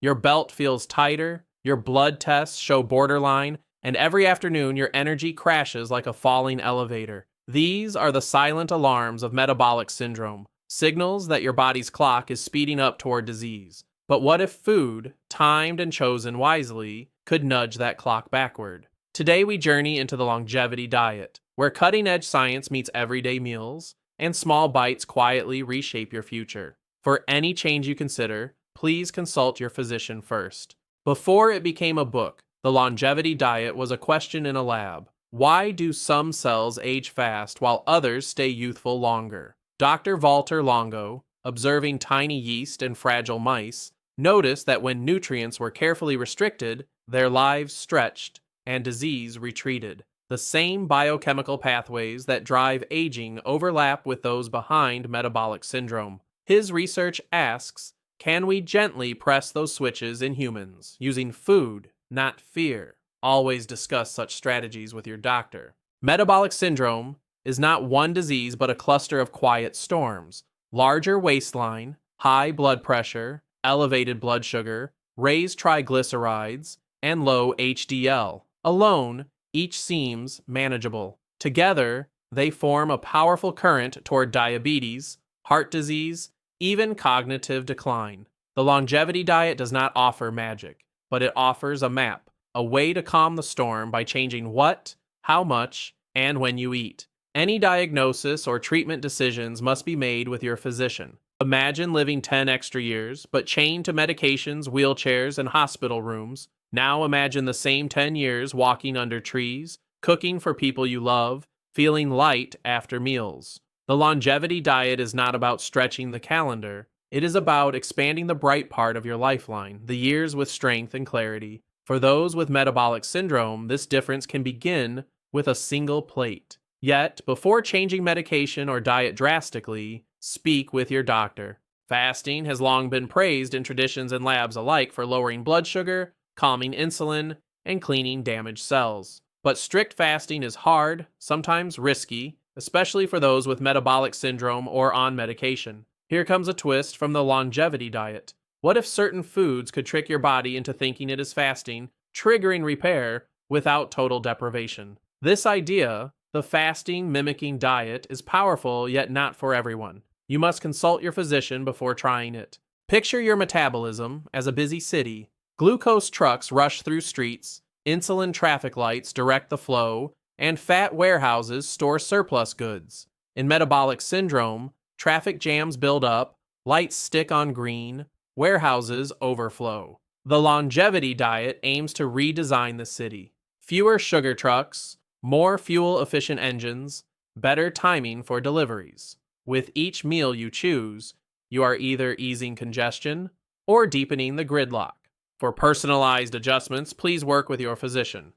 Your belt feels tighter, your blood tests show borderline, and every afternoon your energy crashes like a falling elevator. These are the silent alarms of metabolic syndrome, signals that your body's clock is speeding up toward disease. But what if food, timed and chosen wisely, could nudge that clock backward? Today we journey into the longevity diet, where cutting-edge science meets everyday meals, and small bites quietly reshape your future. For any change you consider, please consult your physician first. Before it became a book, the longevity diet was a question in a lab. Why do some cells age fast while others stay youthful longer? Dr. Valter Longo, observing tiny yeast and fragile mice, noticed that when nutrients were carefully restricted, their lives stretched and disease retreated. The same biochemical pathways that drive aging overlap with those behind metabolic syndrome. His research asks, can we gently press those switches in humans, using food, not fear? Always discuss such strategies with your doctor. Metabolic syndrome is not one disease but a cluster of quiet storms. Larger waistline, high blood pressure, elevated blood sugar, raised triglycerides, and low HDL. Alone, each seems manageable. Together, they form a powerful current toward diabetes, heart disease, even cognitive decline. The longevity diet does not offer magic, but it offers a map, a way to calm the storm by changing what, how much, and when you eat. Any diagnosis or treatment decisions must be made with your physician. Imagine living 10 extra years, but chained to medications, wheelchairs, and hospital rooms. Now imagine the same 10 years walking under trees, cooking for people you love, feeling light after meals. The longevity diet is not about stretching the calendar. It is about expanding the bright part of your lifeline, the years with strength and clarity. For those with metabolic syndrome, this difference can begin with a single plate. Yet, before changing medication or diet drastically, speak with your doctor. Fasting has long been praised in traditions and labs alike for lowering blood sugar, calming insulin, and cleaning damaged cells. But strict fasting is hard, sometimes risky, especially for those with metabolic syndrome or on medication. Here comes a twist from the longevity diet. What if certain foods could trick your body into thinking it is fasting, triggering repair without total deprivation? This idea, the fasting mimicking diet, is powerful yet not for everyone. You must consult your physician before trying it. Picture your metabolism as a busy city. Glucose trucks rush through streets, insulin traffic lights direct the flow, and fat warehouses store surplus goods. In metabolic syndrome, traffic jams build up, lights stick on green, warehouses overflow. The longevity diet aims to redesign the city. Fewer sugar trucks, more fuel-efficient engines, better timing for deliveries. With each meal you choose, you are either easing congestion or deepening the gridlock. For personalized adjustments, please work with your physician.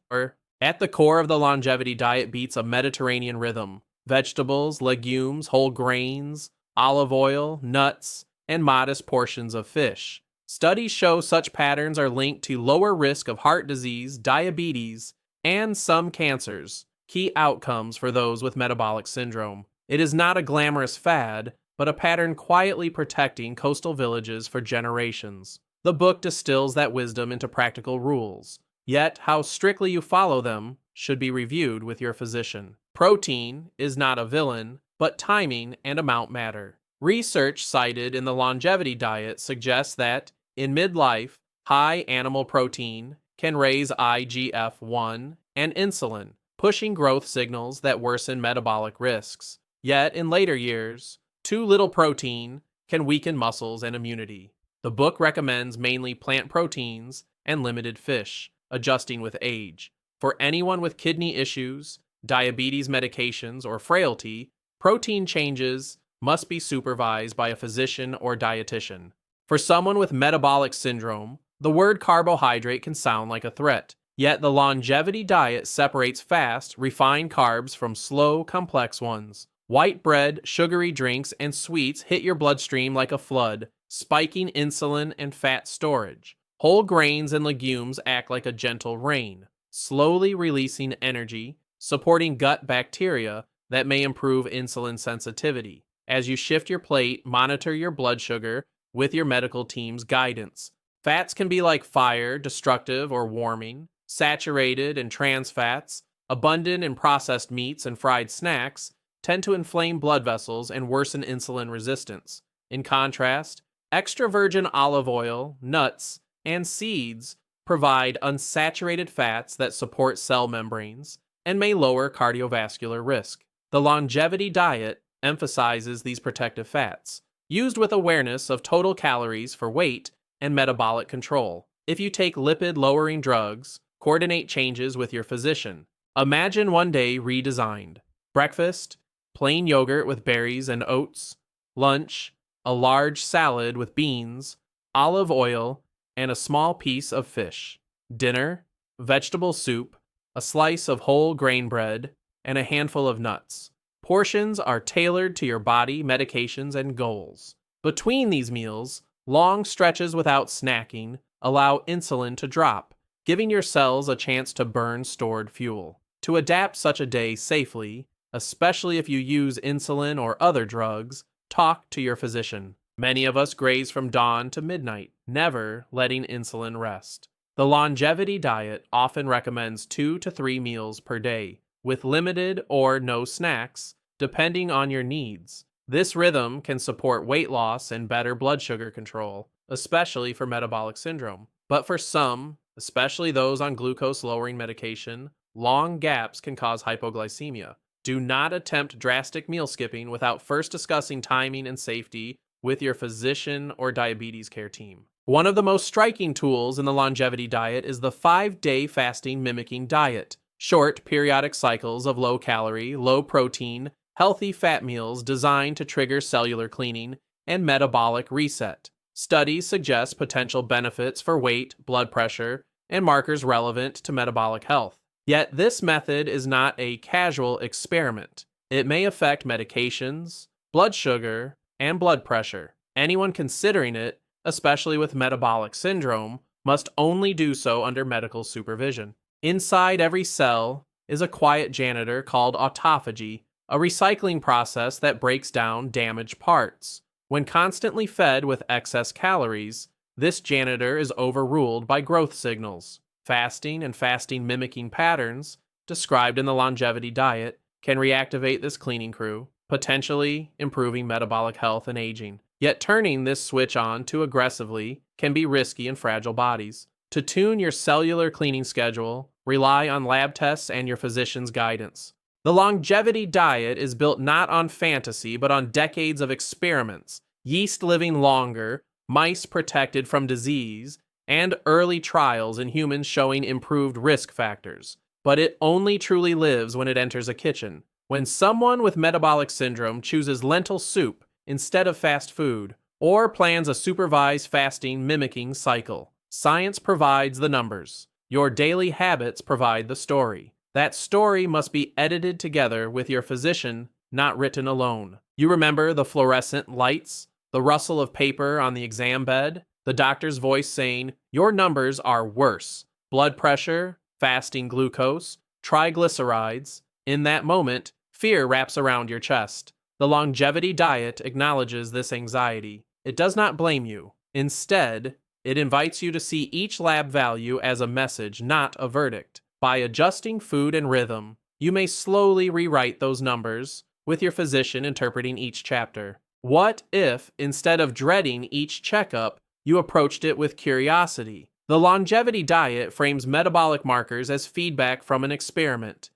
At the core of the longevity diet beats a Mediterranean rhythm. Vegetables, legumes, whole grains, olive oil, nuts, and modest portions of fish. Studies show such patterns are linked to lower risk of heart disease, diabetes, and some cancers, key outcomes for those with metabolic syndrome. It is not a glamorous fad, but a pattern quietly protecting coastal villages for generations. The book distills that wisdom into practical rules, yet how strictly you follow them should be reviewed with your physician. Protein is not a villain, but timing and amount matter. Research cited in the longevity diet suggests that, in midlife, high animal protein can raise IGF-1 and insulin, pushing growth signals that worsen metabolic risks. Yet, in later years, too little protein can weaken muscles and immunity. The book recommends mainly plant proteins and limited fish, adjusting with age. For anyone with kidney issues, diabetes medications, or frailty, protein changes must be supervised by a physician or dietitian. For someone with metabolic syndrome, the word carbohydrate can sound like a threat. Yet the longevity diet separates fast, refined carbs from slow, complex ones. White bread, sugary drinks, and sweets hit your bloodstream like a flood, spiking insulin and fat storage. Whole grains and legumes act like a gentle rain, slowly releasing energy, supporting gut bacteria that may improve insulin sensitivity. As you shift your plate, monitor your blood sugar with your medical team's guidance. Fats can be like fire, destructive or warming. Saturated and trans fats, abundant in processed meats and fried snacks, tend to inflame blood vessels and worsen insulin resistance. In contrast, extra virgin olive oil, nuts, and seeds provide unsaturated fats that support cell membranes and may lower cardiovascular risk. The longevity diet emphasizes these protective fats, used with awareness of total calories for weight and metabolic control. If you take lipid-lowering drugs, coordinate changes with your physician. Imagine one day redesigned. Breakfast, plain yogurt with berries and oats. Lunch, a large salad with beans, olive oil, and a small piece of fish. Dinner, vegetable soup, a slice of whole grain bread, and a handful of nuts. Portions are tailored to your body, medications, and goals. Between these meals, long stretches without snacking allow insulin to drop, giving your cells a chance to burn stored fuel. To adapt such a day safely, especially if you use insulin or other drugs, talk to your physician. Many of us graze from dawn to midnight, never letting insulin rest. The longevity diet often recommends 2 to 3 meals per day, with limited or no snacks, depending on your needs. This rhythm can support weight loss and better blood sugar control, especially for metabolic syndrome. But for some, especially those on glucose-lowering medication, long gaps can cause hypoglycemia. Do not attempt drastic meal skipping without first discussing timing and safety with your physician or diabetes care team. One of the most striking tools in the longevity diet is the 5-day fasting mimicking diet. Short, periodic cycles of low-calorie, low-protein, healthy fat meals designed to trigger cellular cleaning and metabolic reset. Studies suggest potential benefits for weight, blood pressure, and markers relevant to metabolic health. Yet this method is not a casual experiment. It may affect medications, blood sugar, and blood pressure. Anyone considering it, especially with metabolic syndrome, must only do so under medical supervision. Inside every cell is a quiet janitor called autophagy, a recycling process that breaks down damaged parts. When constantly fed with excess calories, this janitor is overruled by growth signals. Fasting and fasting mimicking patterns, described in the longevity diet, can reactivate this cleaning crew, potentially improving metabolic health and aging. Yet turning this switch on too aggressively can be risky in fragile bodies. To tune your cellular cleaning schedule, rely on lab tests and your physician's guidance. The longevity diet is built not on fantasy, but on decades of experiments, yeast living longer, mice protected from disease, and early trials in humans showing improved risk factors. But it only truly lives when it enters a kitchen. When someone with metabolic syndrome chooses lentil soup instead of fast food, or plans a supervised fasting mimicking cycle, science provides the numbers. Your daily habits provide the story. That story must be edited together with your physician, not written alone. You remember the fluorescent lights, the rustle of paper on the exam bed, the doctor's voice saying, "Your numbers are worse. Blood pressure, fasting glucose, triglycerides." In that moment, fear wraps around your chest. The longevity diet acknowledges this anxiety. It does not blame you. Instead, it invites you to see each lab value as a message, not a verdict. By adjusting food and rhythm, you may slowly rewrite those numbers, with your physician interpreting each chapter. What if, instead of dreading each checkup, you approached it with curiosity? The longevity diet frames metabolic markers as feedback from an experiment.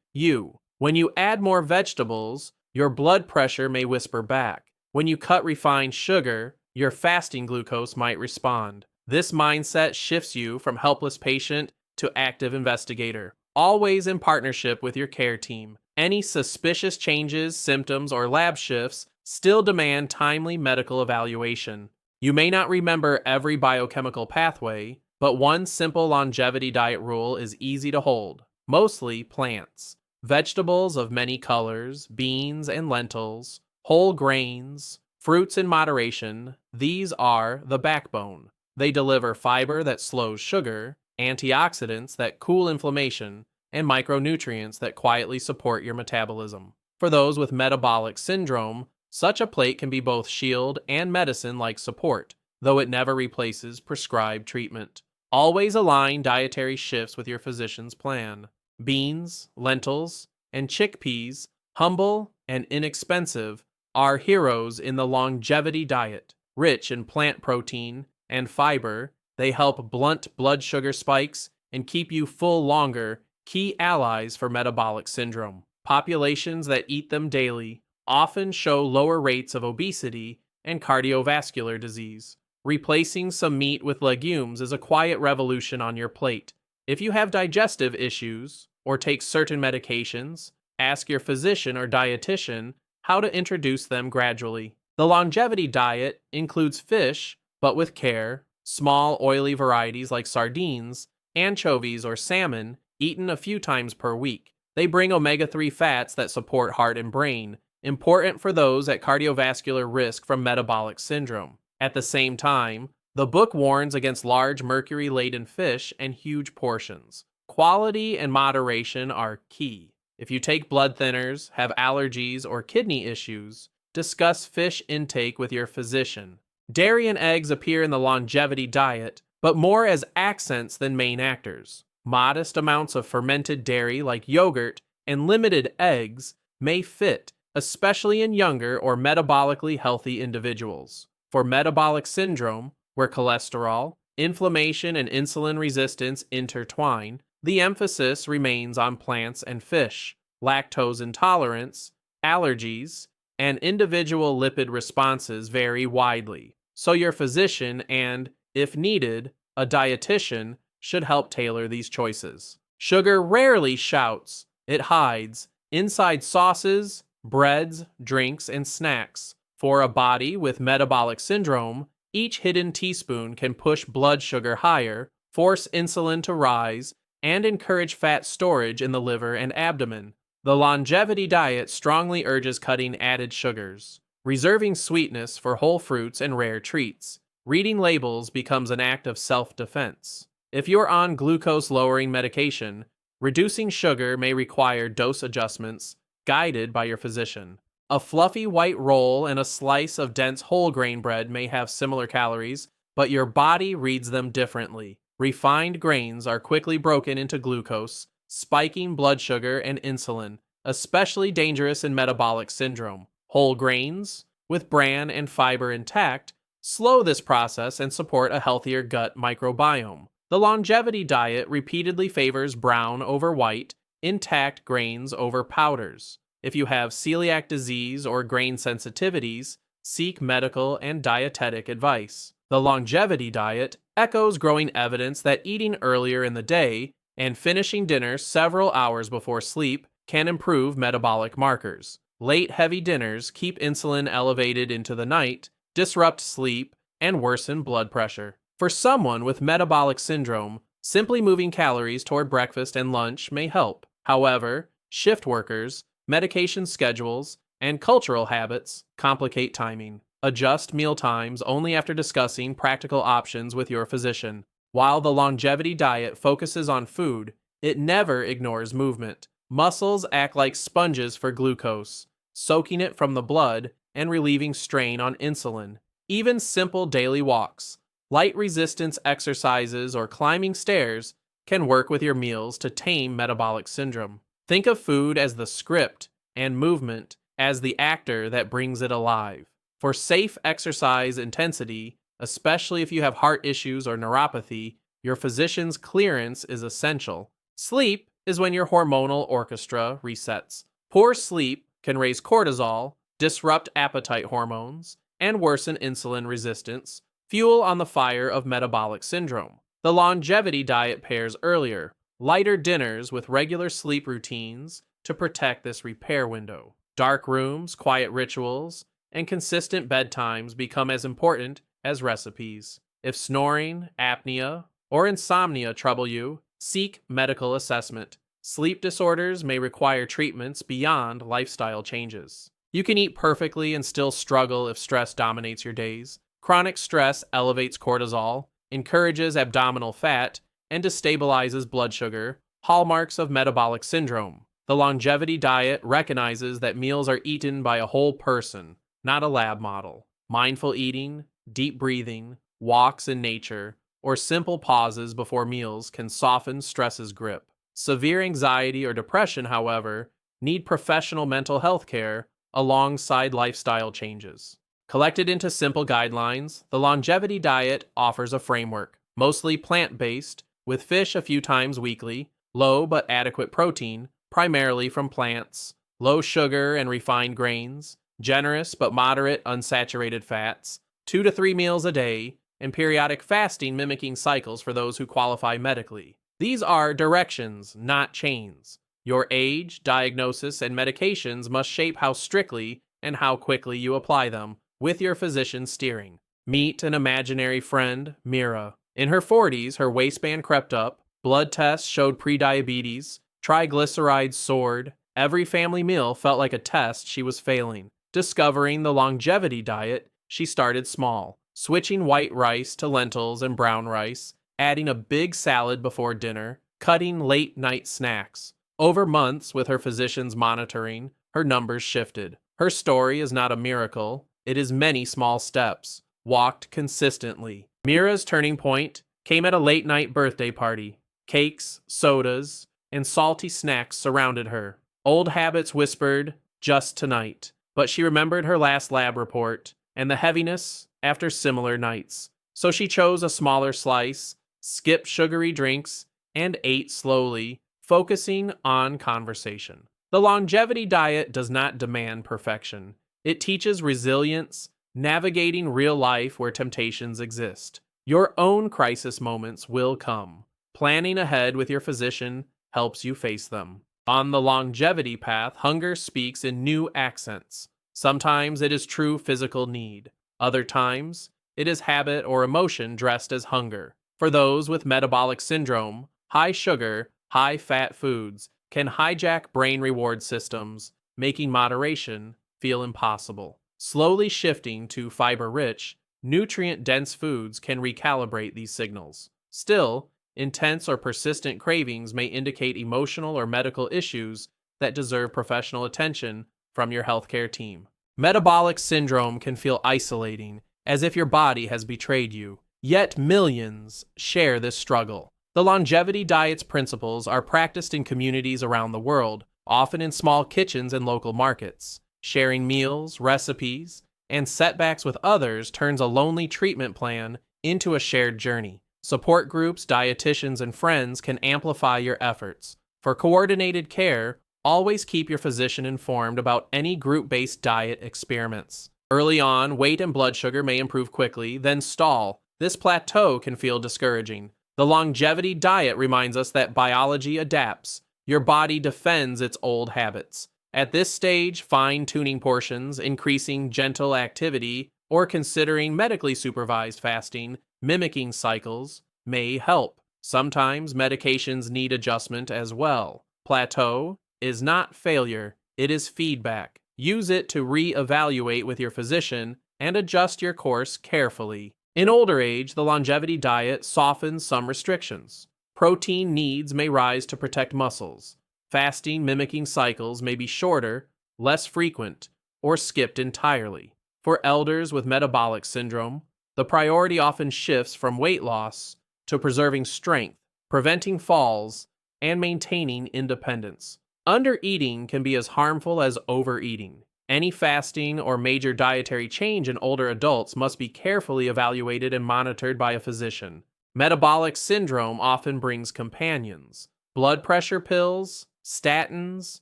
When you add more vegetables, your blood pressure may whisper back. When you cut refined sugar, your fasting glucose might respond. This mindset shifts you from helpless patient to active investigator, always in partnership with your care team. Any suspicious changes, symptoms, or lab shifts still demand timely medical evaluation. You may not remember every biochemical pathway, but one simple longevity diet rule is easy to hold. Mostly plants. Vegetables of many colors, beans and lentils, whole grains, fruits in moderation, these are the backbone. They deliver fiber that slows sugar, antioxidants that cool inflammation, and micronutrients that quietly support your metabolism. For those with metabolic syndrome, such a plate can be both shield and medicine-like support. though it never replaces prescribed treatment. Always align dietary shifts with your physician's plan. Beans, lentils, and chickpeas, humble and inexpensive, are heroes in the longevity diet. Rich in plant protein and fiber, they help blunt blood sugar spikes and keep you full longer, key allies for metabolic syndrome. Populations that eat them daily often show lower rates of obesity and cardiovascular disease. Replacing some meat with legumes is a quiet revolution on your plate. If you have digestive issues or take certain medications, ask your physician or dietitian how to introduce them gradually. The longevity diet includes fish, but with care, small oily varieties like sardines, anchovies, or salmon, eaten a few times per week. They bring omega-3 fats that support heart and brain, important for those at cardiovascular risk from metabolic syndrome. At the same time, the book warns against large mercury-laden fish and huge portions. Quality and moderation are key. If you take blood thinners, have allergies, or kidney issues, discuss fish intake with your physician. Dairy and eggs appear in the longevity diet, but more as accents than main actors. Modest amounts of fermented dairy like yogurt and limited eggs may fit, especially in younger or metabolically healthy individuals. For metabolic syndrome, where cholesterol, inflammation, and insulin resistance intertwine, the emphasis remains on plants and fish. Lactose intolerance, allergies, and individual lipid responses vary widely, so your physician and, if needed, a dietitian should help tailor these choices. Sugar rarely shouts, it hides inside sauces, breads, drinks, and snacks. For a body with metabolic syndrome, each hidden teaspoon can push blood sugar higher, force insulin to rise, and encourage fat storage in the liver and abdomen. The longevity diet strongly urges cutting added sugars, reserving sweetness for whole fruits and rare treats. Reading labels becomes an act of self-defense. If you're on glucose-lowering medication, reducing sugar may require dose adjustments guided by your physician. A fluffy white roll and a slice of dense whole grain bread may have similar calories, but your body reads them differently. Refined grains are quickly broken into glucose, spiking blood sugar and insulin, especially dangerous in metabolic syndrome. Whole grains, with bran and fiber intact, slow this process and support a healthier gut microbiome. The longevity diet repeatedly favors brown over white, intact grains over powders. If you have celiac disease or grain sensitivities, seek medical and dietetic advice. The longevity diet echoes growing evidence that eating earlier in the day and finishing dinner several hours before sleep can improve metabolic markers. Late heavy dinners keep insulin elevated into the night, disrupt sleep, and worsen blood pressure. For someone with metabolic syndrome, simply moving calories toward breakfast and lunch may help. However, shift workers, medication schedules, and cultural habits complicate timing. Adjust meal times only after discussing practical options with your physician. While the longevity diet focuses on food, it never ignores movement. Muscles act like sponges for glucose, soaking it from the blood and relieving strain on insulin. Even simple daily walks, light resistance exercises, or climbing stairs can work with your meals to tame metabolic syndrome. Think of food as the script and movement as the actor that brings it alive. For safe exercise intensity, especially if you have heart issues or neuropathy, your physician's clearance is essential. Sleep is when your hormonal orchestra resets. Poor sleep can raise cortisol, disrupt appetite hormones, and worsen insulin resistance, fuel on the fire of metabolic syndrome. The longevity diet pairs earlier, lighter dinners with regular sleep routines to protect this repair window. Dark rooms, quiet rituals, and consistent bedtimes become as important as recipes. If snoring, apnea, or insomnia trouble you, seek medical assessment. Sleep disorders may require treatments beyond lifestyle changes. You can eat perfectly and still struggle if stress dominates your days. Chronic stress elevates cortisol, encourages abdominal fat, and destabilizes blood sugar, hallmarks of metabolic syndrome. The longevity diet recognizes that meals are eaten by a whole person, not a lab model. Mindful eating, deep breathing, walks in nature, or simple pauses before meals can soften stress's grip. Severe anxiety or depression, however, need professional mental health care alongside lifestyle changes. Collected into simple guidelines, the longevity diet offers a framework, mostly plant-based, with fish a few times weekly, low but adequate protein, primarily from plants, low sugar and refined grains, generous but moderate unsaturated fats, 2 to 3 meals a day, and periodic fasting mimicking cycles for those who qualify medically. These are directions, not chains. Your age, diagnosis, and medications must shape how strictly and how quickly you apply them, with your physician steering. Meet an imaginary friend, Mira. In her 40s, her waistband crept up, blood tests showed prediabetes, triglycerides soared, every family meal felt like a test she was failing. Discovering the longevity diet, she started small, switching white rice to lentils and brown rice, adding a big salad before dinner, cutting late-night snacks. Over months, with her physicians monitoring, her numbers shifted. Her story is not a miracle, it is many small steps, walked consistently. Mira's turning point came at a late-night birthday party. Cakes, sodas, and salty snacks surrounded her. Old habits whispered, "Just tonight." But she remembered her last lab report and the heaviness after similar nights. So she chose a smaller slice, skipped sugary drinks, and ate slowly, focusing on conversation. The longevity diet does not demand perfection. It teaches resilience, navigating real life where temptations exist. Your own crisis moments will come. Planning ahead with your physician helps you face them. On the longevity path, hunger speaks in new accents. Sometimes it is true physical need. Other times, it is habit or emotion dressed as hunger. For those with metabolic syndrome, high sugar, high fat foods can hijack brain reward systems, making moderation feel impossible. Slowly shifting to fiber-rich, nutrient-dense foods can recalibrate these signals. Still, intense or persistent cravings may indicate emotional or medical issues that deserve professional attention from your healthcare team. Metabolic syndrome can feel isolating, as if your body has betrayed you. Yet millions share this struggle. The longevity diet's principles are practiced in communities around the world, often in small kitchens and local markets. Sharing meals, recipes, and setbacks with others turns a lonely treatment plan into a shared journey. Support groups, dietitians, and friends can amplify your efforts. For coordinated care, always keep your physician informed about any group-based diet experiments. Early on, weight and blood sugar may improve quickly, then stall. This plateau can feel discouraging. The longevity diet reminds us that biology adapts. Your body defends its old habits. At this stage, fine-tuning portions, increasing gentle activity, or considering medically supervised fasting, mimicking cycles, may help. Sometimes medications need adjustment as well. Plateau is not failure, it is feedback. Use it to re-evaluate with your physician and adjust your course carefully. In older age, the longevity diet softens some restrictions. Protein needs may rise to protect muscles. Fasting mimicking cycles may be shorter, less frequent, or skipped entirely. For elders with metabolic syndrome, the priority often shifts from weight loss to preserving strength, preventing falls, and maintaining independence. Undereating can be as harmful as overeating. Any fasting or major dietary change in older adults must be carefully evaluated and monitored by a physician. Metabolic syndrome often brings companions: blood pressure pills, statins,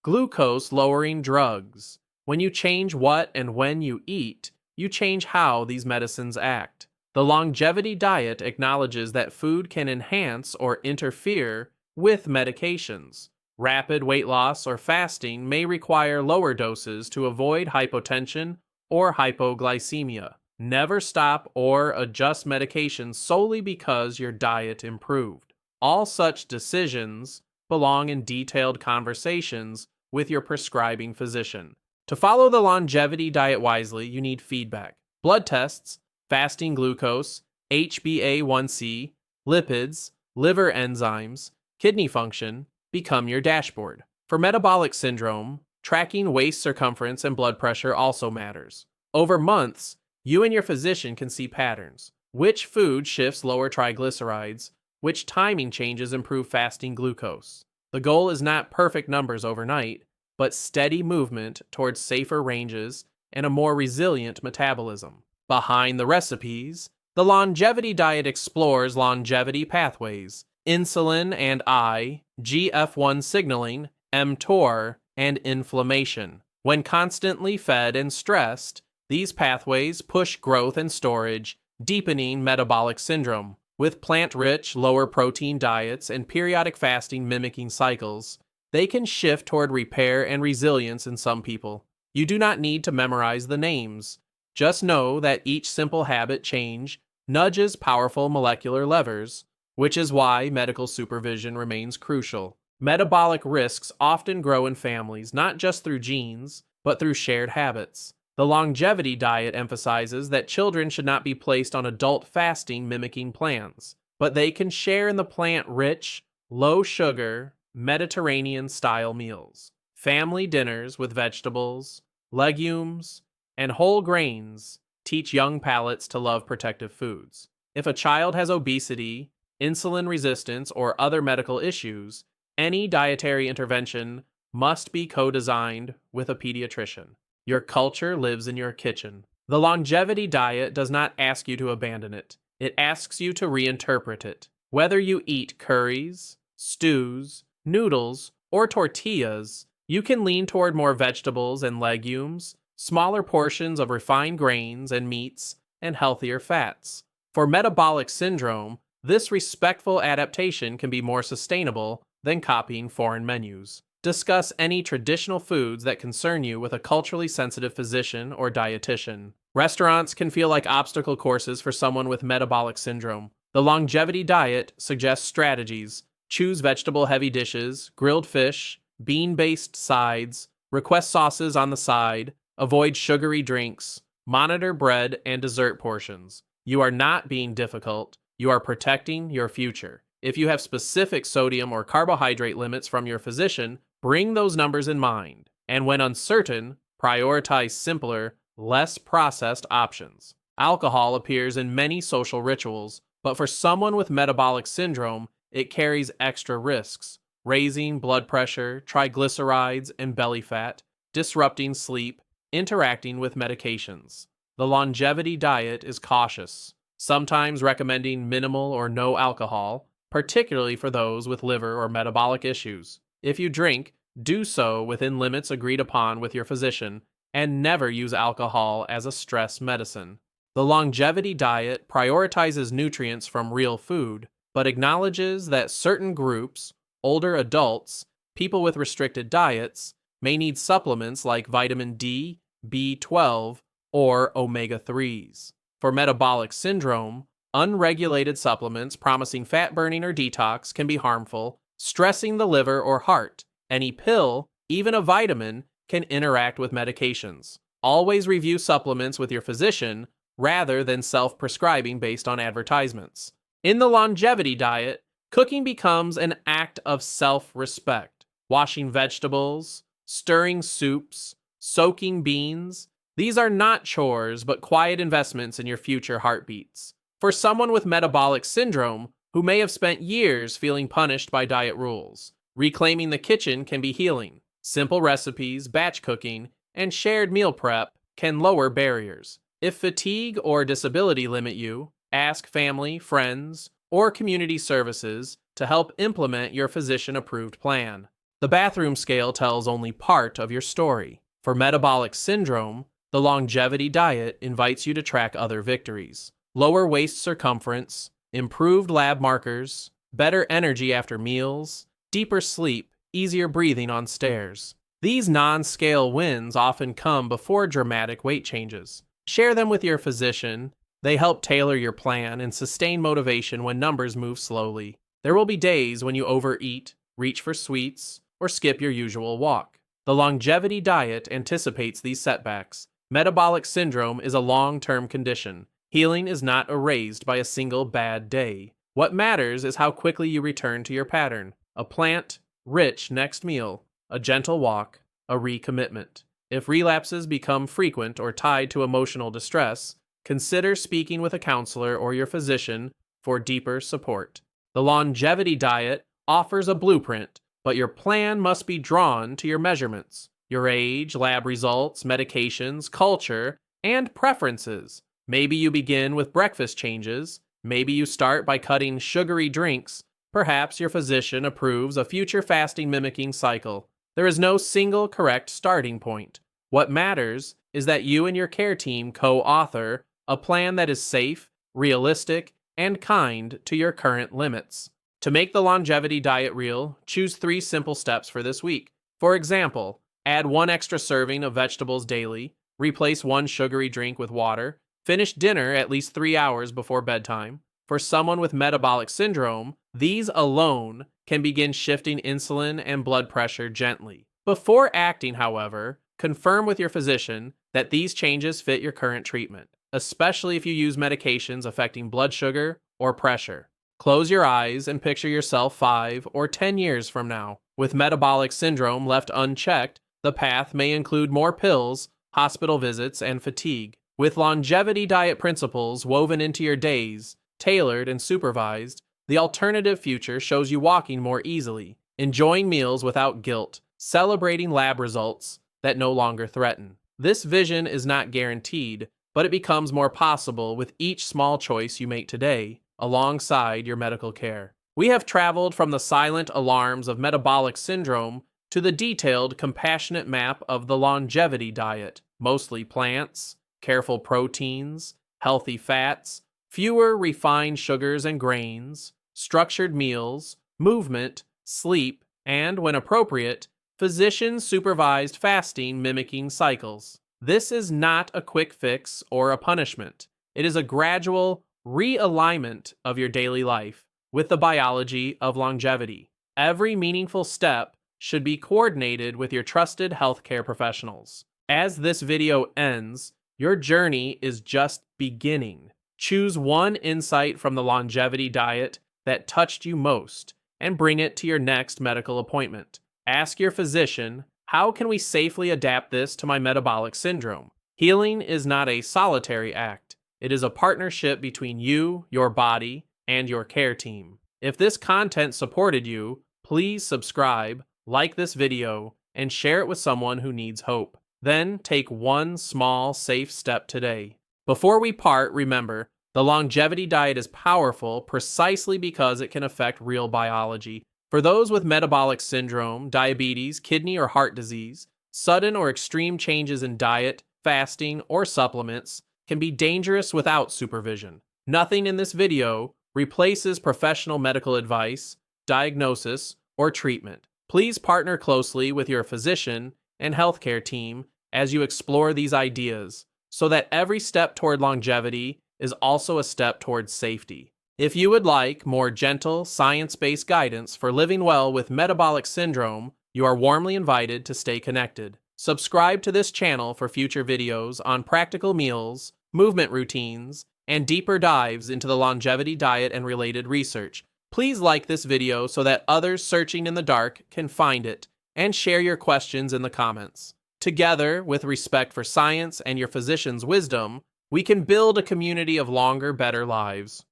glucose-lowering drugs. When you change what and when you eat, you change how these medicines act. The longevity diet acknowledges that food can enhance or interfere with medications. Rapid weight loss or fasting may require lower doses to avoid hypotension or hypoglycemia. Never stop or adjust medications solely because your diet improved. All such decisions belong in detailed conversations with your prescribing physician. To follow the longevity diet wisely, you need feedback. Blood tests, fasting glucose, HbA1c, lipids, liver enzymes, kidney function become your dashboard. For metabolic syndrome, tracking waist circumference and blood pressure also matters. Over months, you and your physician can see patterns. which food shifts lower triglycerides, which timing changes improve fasting glucose. The goal is not perfect numbers overnight, but steady movement towards safer ranges and a more resilient metabolism. Behind the recipes, the longevity diet explores longevity pathways, insulin and IGF-1 signaling, mTOR, and inflammation. When constantly fed and stressed, these pathways push growth and storage, deepening metabolic syndrome. With plant-rich, lower-protein diets and periodic fasting mimicking cycles, they can shift toward repair and resilience in some people. You do not need to memorize the names. Just know that each simple habit change nudges powerful molecular levers, which is why medical supervision remains crucial. Metabolic risks often grow in families not just through genes, but through shared habits. The longevity diet emphasizes that children should not be placed on adult fasting mimicking plans, but they can share in the plant-rich, low-sugar, Mediterranean-style meals. Family dinners with vegetables, legumes, and whole grains teach young palates to love protective foods. If a child has obesity, insulin resistance, or other medical issues, any dietary intervention must be co-designed with a pediatrician. Your culture lives in your kitchen. The longevity diet does not ask you to abandon it. It asks you to reinterpret it. Whether you eat curries, stews, noodles, or tortillas, you can lean toward more vegetables and legumes, smaller portions of refined grains and meats, and healthier fats. For metabolic syndrome, this respectful adaptation can be more sustainable than copying foreign menus. Discuss any traditional foods that concern you with a culturally sensitive physician or dietitian. Restaurants can feel like obstacle courses for someone with metabolic syndrome. The longevity diet suggests strategies. Choose vegetable-heavy dishes, grilled fish, bean-based sides, request sauces on the side, avoid sugary drinks, monitor bread and dessert portions. You are not being difficult. You are protecting your future. If you have specific sodium or carbohydrate limits from your physician, bring those numbers in mind. And when uncertain, prioritize simpler, less processed options. Alcohol appears in many social rituals, but for someone with metabolic syndrome, it carries extra risks, raising blood pressure, triglycerides, and belly fat, disrupting sleep, interacting with medications. The longevity diet is cautious, sometimes recommending minimal or no alcohol, particularly for those with liver or metabolic issues. If you drink, do so within limits agreed upon with your physician, and never use alcohol as a stress medicine. The longevity diet prioritizes nutrients from real food, but acknowledges that certain groups, older adults, people with restricted diets, may need supplements like vitamin D, B12, or omega-3s. For metabolic syndrome, unregulated supplements promising fat burning or detox can be harmful, stressing the liver or heart. Any pill, even a vitamin, can interact with medications. Always review supplements with your physician rather than self-prescribing based on advertisements. In the longevity diet, cooking becomes an act of self-respect. Washing vegetables, stirring soups, soaking beans, these are not chores but quiet investments in your future heartbeats. For someone with metabolic syndrome who may have spent years feeling punished by diet rules, reclaiming the kitchen can be healing. Simple recipes, batch cooking, and shared meal prep can lower barriers. If fatigue or disability limit you, ask family, friends, or community services to help implement your physician-approved plan. The bathroom scale tells only part of your story. For metabolic syndrome, the longevity diet invites you to track other victories. Lower waist circumference, improved lab markers, better energy after meals, deeper sleep, easier breathing on stairs. These non-scale wins often come before dramatic weight changes. Share them with your physician. They help tailor your plan and sustain motivation when numbers move slowly. There will be days when you overeat, reach for sweets, or skip your usual walk. The longevity diet anticipates these setbacks. Metabolic syndrome is a long-term condition. Healing is not erased by a single bad day. What matters is how quickly you return to your pattern. A plant-rich next meal, a gentle walk, a recommitment. If relapses become frequent or tied to emotional distress, consider speaking with a counselor or your physician for deeper support. The longevity diet offers a blueprint, but your plan must be drawn to your measurements, your age, lab results, medications, culture, and preferences. Maybe you begin with breakfast changes. Maybe you start by cutting sugary drinks. Perhaps your physician approves a future fasting mimicking cycle. There is no single correct starting point. What matters is that you and your care team co-author a plan that is safe, realistic, and kind to your current limits. To make the longevity diet real, choose 3 simple steps for this week. For example, add 1 extra serving of vegetables daily, replace 1 sugary drink with water, finish dinner at least 3 hours before bedtime. For someone with metabolic syndrome, these alone can begin shifting insulin and blood pressure gently. Before acting, however, confirm with your physician that these changes fit your current treatment, especially if you use medications affecting blood sugar or pressure. Close your eyes and picture yourself 5 or 10 years from now. With metabolic syndrome left unchecked, the path may include more pills, hospital visits, and fatigue. With longevity diet principles woven into your days, tailored and supervised, the alternative future shows you walking more easily, enjoying meals without guilt, celebrating lab results that no longer threaten. This vision is not guaranteed, but it becomes more possible with each small choice you make today, alongside your medical care. We have traveled from the silent alarms of metabolic syndrome to the detailed, compassionate map of the longevity diet, mostly plants, careful proteins, healthy fats, fewer refined sugars and grains, structured meals, movement, sleep, and, when appropriate, physician-supervised fasting mimicking cycles. This is not a quick fix or a punishment. It is a gradual realignment of your daily life with the biology of longevity. Every meaningful step should be coordinated with your trusted healthcare professionals. As this video ends, your journey is just beginning. Choose 1 insight from the longevity diet that touched you most and bring it to your next medical appointment. Ask your physician, how can we safely adapt this to my metabolic syndrome? Healing is not a solitary act. It is a partnership between you, your body, and your care team. If this content supported you, please subscribe, like this video, and share it with someone who needs hope. Then take 1 small, safe step today. Before we part, remember, the longevity diet is powerful precisely because it can affect real biology. For those with metabolic syndrome, diabetes, kidney or heart disease, sudden or extreme changes in diet, fasting, or supplements can be dangerous without supervision. Nothing in this video replaces professional medical advice, diagnosis, or treatment. Please partner closely with your physician and healthcare team as you explore these ideas, so that every step toward longevity is also a step towards safety. If you would like more gentle, science-based guidance for living well with metabolic syndrome, you are warmly invited to stay connected. Subscribe to this channel for future videos on practical meals, movement routines, and deeper dives into the longevity diet and related research. Please like this video so that others searching in the dark can find it, and share your questions in the comments. Together, with respect for science and your physician's wisdom, we can build a community of longer, better lives.